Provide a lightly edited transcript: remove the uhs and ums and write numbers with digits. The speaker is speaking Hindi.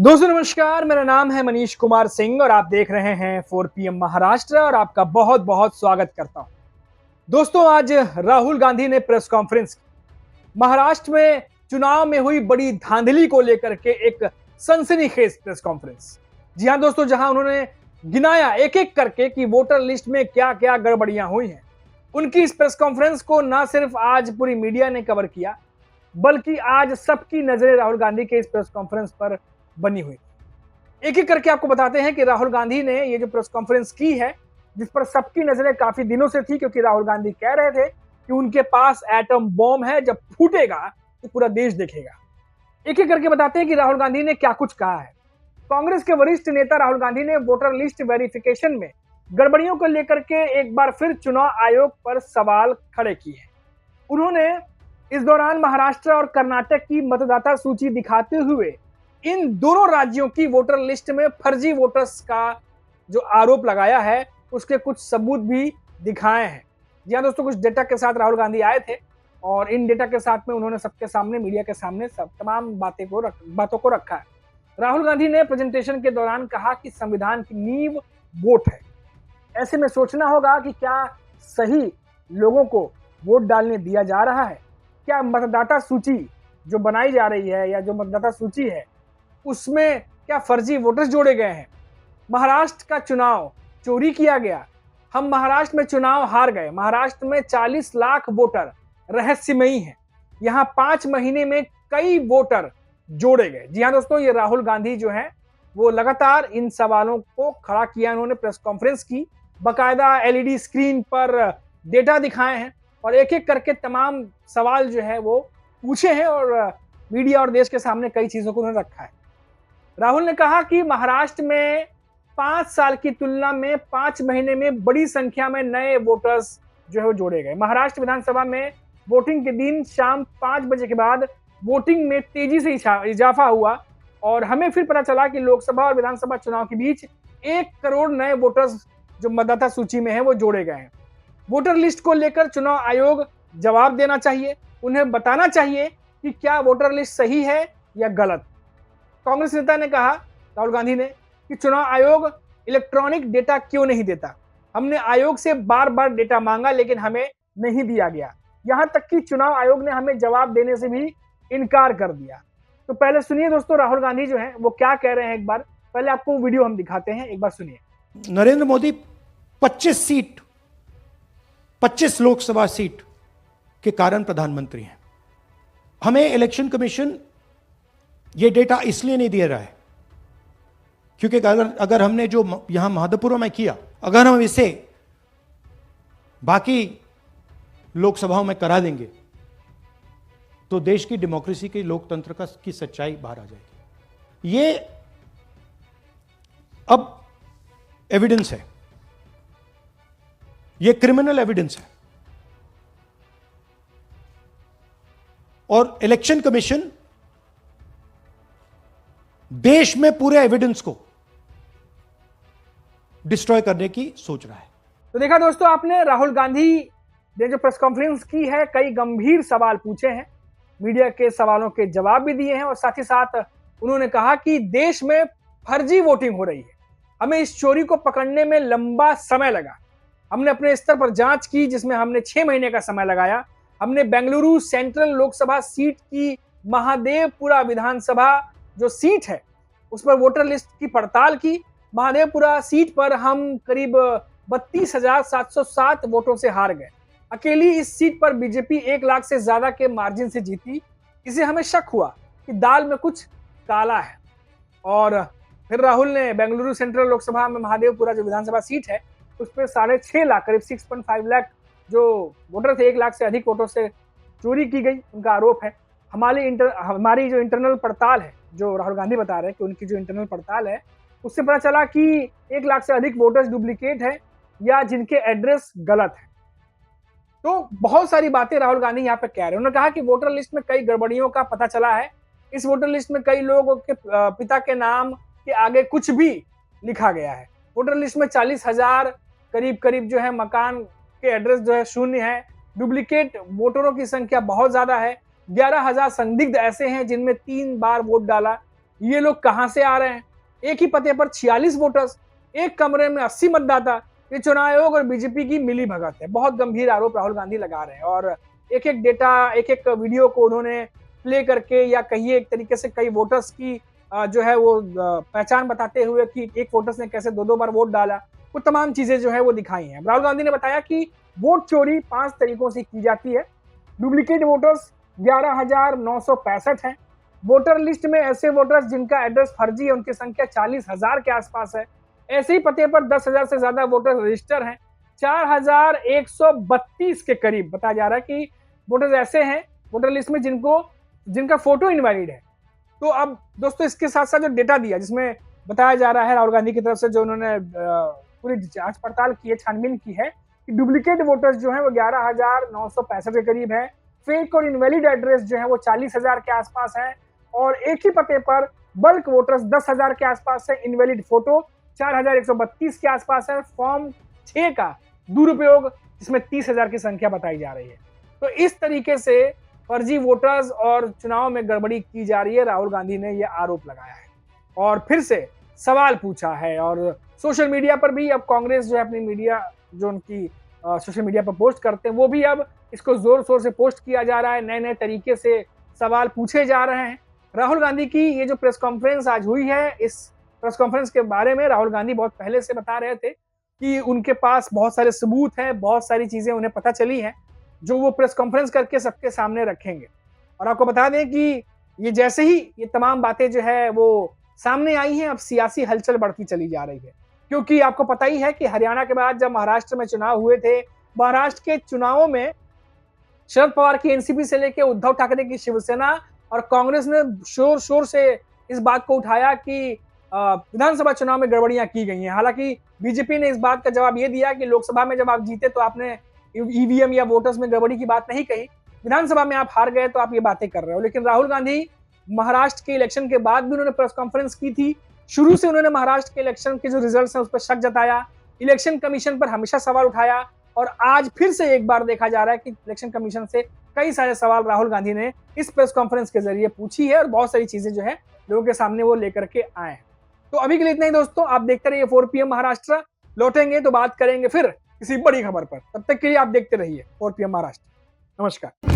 दोस्तों नमस्कार, मेरा नाम है मनीष कुमार सिंह और आप देख रहे हैं 4PM महाराष्ट्र और आपका बहुत बहुत स्वागत करता हूं। दोस्तों आज राहुल गांधी ने प्रेस कॉन्फ्रेंस की। महाराष्ट्र में चुनाव में हुई बड़ी धांधली को लेकर के एक सनसनीखेज प्रेस कॉन्फ्रेंस। जी हां दोस्तों, जहां उन्होंने गिनाया एक एक करके कि वोटर लिस्ट में क्या क्या गड़बड़ियां हुई हैं। उनकी इस प्रेस कॉन्फ्रेंस को ना सिर्फ आज पूरी मीडिया ने कवर किया, बल्कि आज सबकी नजरें राहुल गांधी के इस प्रेस कॉन्फ्रेंस पर बनी हुई। एक एक करके आपको बताते हैं कि राहुल गांधी ने ये जो प्रेस कॉन्फ्रेंस की है, जिस पर सबकी नजरें काफी दिनों से थी, क्योंकि राहुल गांधी कह रहे थे कि उनके पास एटम बॉम्ब है, जब फूटेगा तो पूरा देश देखेगा। एक एक करके बताते हैं कि राहुल गांधी ने क्या कुछ कहा है। कांग्रेस के वरिष्ठ नेता राहुल गांधी ने वोटर लिस्ट वेरिफिकेशन में गड़बड़ियों को लेकर के एक बार फिर चुनाव आयोग पर सवाल खड़े किए हैं। उन्होंने इस दौरान महाराष्ट्र और कर्नाटक की मतदाता सूची दिखाते हुए इन दोनों राज्यों की वोटर लिस्ट में फर्जी वोटर्स का जो आरोप लगाया है, उसके कुछ सबूत भी दिखाए हैं। जी हाँ दोस्तों, कुछ डेटा के साथ राहुल गांधी आए थे और इन डेटा के साथ में उन्होंने सबके सामने, मीडिया के सामने सब तमाम बातों को रखा है। राहुल गांधी ने प्रेजेंटेशन के दौरान कहा कि संविधान की नींव वोट है। ऐसे में सोचना होगा कि क्या सही लोगों को वोट डालने दिया जा रहा है? क्या मतदाता सूची जो बनाई जा रही है या जो मतदाता सूची है उसमें क्या फर्जी वोटर्स जोड़े गए हैं? महाराष्ट्र का चुनाव चोरी किया गया। हम महाराष्ट्र में चुनाव हार गए। महाराष्ट्र में 40 लाख वोटर रहस्यमयी हैं। यहाँ 5 महीने में कई वोटर जोड़े गए। जी हाँ दोस्तों, ये राहुल गांधी जो है वो लगातार इन सवालों को खड़ा किया। उन्होंने प्रेस कॉन्फ्रेंस की, बाकायदा एलईडी स्क्रीन पर डेटा दिखाए हैं और एक एक करके तमाम सवाल जो है वो पूछे हैं और मीडिया और देश के सामने कई चीजों को उन्होंने रखा है। राहुल ने कहा कि महाराष्ट्र में 5 साल की तुलना में 5 महीने में बड़ी संख्या में नए वोटर्स जो है वो जोड़े गए। महाराष्ट्र विधानसभा में वोटिंग के दिन शाम 5 बजे के बाद वोटिंग में तेजी से इजाफा हुआ और हमें फिर पता चला कि लोकसभा और विधानसभा चुनाव के बीच 1 करोड़ नए वोटर्स जो मतदाता सूची में है वो जोड़े गए हैं। वोटर लिस्ट को लेकर चुनाव आयोग जवाब देना चाहिए। उन्हें बताना चाहिए कि क्या वोटर लिस्ट सही है या गलत। कांग्रेस नेता ने कहा, राहुल गांधी ने, कि चुनाव आयोग इलेक्ट्रॉनिक डेटा क्यों नहीं देता। हमने आयोग से बार बार डेटा मांगा लेकिन हमें नहीं दिया गया। यहां तक कि चुनाव आयोग ने हमें जवाब देने से भी इनकार कर दिया। तो पहले सुनिए दोस्तों, राहुल गांधी जो है वो क्या कह रहे हैं। एक बार पहले आपको वीडियो हम दिखाते हैं, एक बार सुनिए। नरेंद्र मोदी 25 लोकसभा सीट के कारण प्रधानमंत्री हैं। हमें इलेक्शन कमीशन ये डेटा इसलिए नहीं दे रहा है क्योंकि अगर हमने जो यहां महादपुरम में किया, अगर हम इसे बाकी लोकसभाओं में करा देंगे तो देश की डेमोक्रेसी की, लोकतंत्र की सच्चाई बाहर आ जाएगी। ये अब एविडेंस है, ये क्रिमिनल एविडेंस है और इलेक्शन कमीशन देश में पूरे एविडेंस को डिस्ट्रॉय करने की सोच रहा है। तो देखा दोस्तों आपने, राहुल गांधी ने जो प्रेस कॉन्फ्रेंस की है, कई गंभीर सवाल पूछे हैं, मीडिया के सवालों के जवाब भी दिए हैं और साथ ही साथ उन्होंने कहा कि देश में फर्जी वोटिंग हो रही है। हमें इस चोरी को पकड़ने में लंबा समय लगा। हमने अपने स्तर पर जांच की जिसमें हमने 6 महीने का समय लगाया। हमने बेंगलुरु सेंट्रल लोकसभा सीट की महादेवपुरा विधानसभा जो सीट है उस पर वोटर लिस्ट की पड़ताल की। महादेवपुरा सीट पर हम करीब 32,707 वोटों से हार गए। अकेली इस सीट पर बीजेपी 1 लाख से ज्यादा के मार्जिन से जीती। इसे हमें शक हुआ कि दाल में कुछ काला है। और फिर राहुल ने बेंगलुरु सेंट्रल लोकसभा में महादेवपुरा जो विधानसभा सीट है उस पर 6.5 लाख, करीब 6.5 लाख जो वोटर थे, 1 लाख से अधिक वोटों से चोरी की गई, उनका आरोप है। हमारी जो इंटरनल पड़ताल है, जो राहुल गांधी बता रहे हैं कि उनकी जो इंटरनल पड़ताल है उससे पता चला कि 1 लाख से अधिक वोटर्स डुप्लीकेट है या जिनके एड्रेस गलत है। तो बहुत सारी बातें राहुल गांधी यहाँ पे कह रहे हैं। उन्होंने कहा कि वोटर लिस्ट में कई गड़बड़ियों का पता चला है। इस वोटर लिस्ट में कई लोगों के पिता के नाम के आगे कुछ भी लिखा गया है। वोटर लिस्ट में 40,000 करीब जो है मकान के एड्रेस जो है शून्य है। डुप्लीकेट वोटरों की संख्या बहुत ज्यादा है। 11,000 संदिग्ध ऐसे हैं जिनमें 3 बार वोट डाला। ये लोग कहां से आ रहे हैं? एक ही पते पर 46 वोटर्स, एक कमरे में 80 मतदाता, ये चुनाव आयोग और बीजेपी की मिली भगत है। बहुत गंभीर आरोप राहुल गांधी लगा रहे हैं और एक एक डेटा, एक एक वीडियो को उन्होंने प्ले करके या कहिए एक तरीके से कई वोटर्स की जो है वो पहचान बताते हुए कि एक वोटर्स ने कैसे 2-2 बार वोट डाला, वो तमाम चीजें जो है वो दिखाई हैं। राहुल गांधी ने बताया कि वोट चोरी 5 तरीकों से की जाती है। डुप्लीकेट वोटर्स 11,965 हैं। वोटर लिस्ट में ऐसे वोटर्स जिनका एड्रेस फर्जी है, उनकी संख्या 40,000 के आसपास है। ऐसे ही पते पर 10,000 से ज्यादा वोटर रजिस्टर हैं। 4,132 के करीब बताया जा रहा है कि वोटर्स ऐसे हैं वोटर लिस्ट में जिनका फोटो इनवैलिड है। तो अब दोस्तों इसके साथ साथ जो डेटा दिया, जिसमें बताया जा रहा है राहुल गांधी की तरफ से जो उन्होंने पूरी जांच पड़ताल की है, छानबीन की है कि डुप्लीकेट वोटर्स जो है वो 11,965 के करीब है। फेक और इनवैलिड एड्रेस जो है वो 40,000 के आसपास है और एक ही पते पर बल्क वोटर्स 10,000 के आसपास है। इनवैलिड फोटो 4,132 के आसपास है। फॉर्म 6 का दुरुपयोग जिसमें 30,000 की संख्या बताई जा रही है। तो इस तरीके से फर्जी वोटर्स और चुनाव में गड़बड़ी की जा रही है, राहुल गांधी ने यह आरोप लगाया है और फिर से सवाल पूछा है। और सोशल मीडिया पर भी अब कांग्रेस जो है अपनी मीडिया जो उनकी सोशल मीडिया पर पोस्ट करते हैं, वो भी अब इसको जोर शोर से पोस्ट किया जा रहा है। नए नए तरीके से सवाल पूछे जा रहे हैं। राहुल गांधी की ये जो प्रेस कॉन्फ्रेंस आज हुई है, इस प्रेस कॉन्फ्रेंस के बारे में राहुल गांधी बहुत पहले से बता रहे थे कि उनके पास बहुत सारे सबूत हैं, बहुत सारी चीजें उन्हें पता चली हैं जो वो प्रेस कॉन्फ्रेंस करके सबके सामने रखेंगे। और आपको बता दें कि ये जैसे ही ये तमाम बातें जो है वो सामने आई हैं, अब सियासी हलचल बढ़ती चली जा रही है। क्योंकि आपको पता ही है कि हरियाणा के बाद जब महाराष्ट्र में चुनाव हुए थे, महाराष्ट्र के चुनावों में शरद पवार की एनसीपी से लेकर उद्धव ठाकरे की शिवसेना और कांग्रेस ने शोर शोर से इस बात को उठाया कि विधानसभा चुनाव में गड़बड़ियां की गई हैं। हालांकि बीजेपी ने इस बात का जवाब ये दिया कि लोकसभा में जब आप जीते तो आपने ईवीएम या वोटर्स में गड़बड़ी की बात नहीं कही, विधानसभा में आप हार गए तो आप ये बातें कर रहे हो। लेकिन राहुल गांधी महाराष्ट्र के इलेक्शन के बाद भी उन्होंने प्रेस कॉन्फ्रेंस की थी। शुरू से उन्होंने महाराष्ट्र के इलेक्शन के जो रिजल्ट्स हैं उस पर शक जताया, इलेक्शन कमीशन पर हमेशा सवाल उठाया और आज फिर से एक बार देखा जा रहा है कि इलेक्शन कमीशन से कई सारे सवाल राहुल गांधी ने इस प्रेस कॉन्फ्रेंस के जरिए पूछी है और बहुत सारी चीजें जो है लोगों के सामने वो लेकर के आए हैं। तो अभी के लिए इतना ही दोस्तों, आप देखते रहिए 4 PM महाराष्ट्र। लौटेंगे तो बात करेंगे फिर किसी बड़ी खबर पर। तब तक के लिए आप देखते रहिए 4 PM महाराष्ट्र। नमस्कार।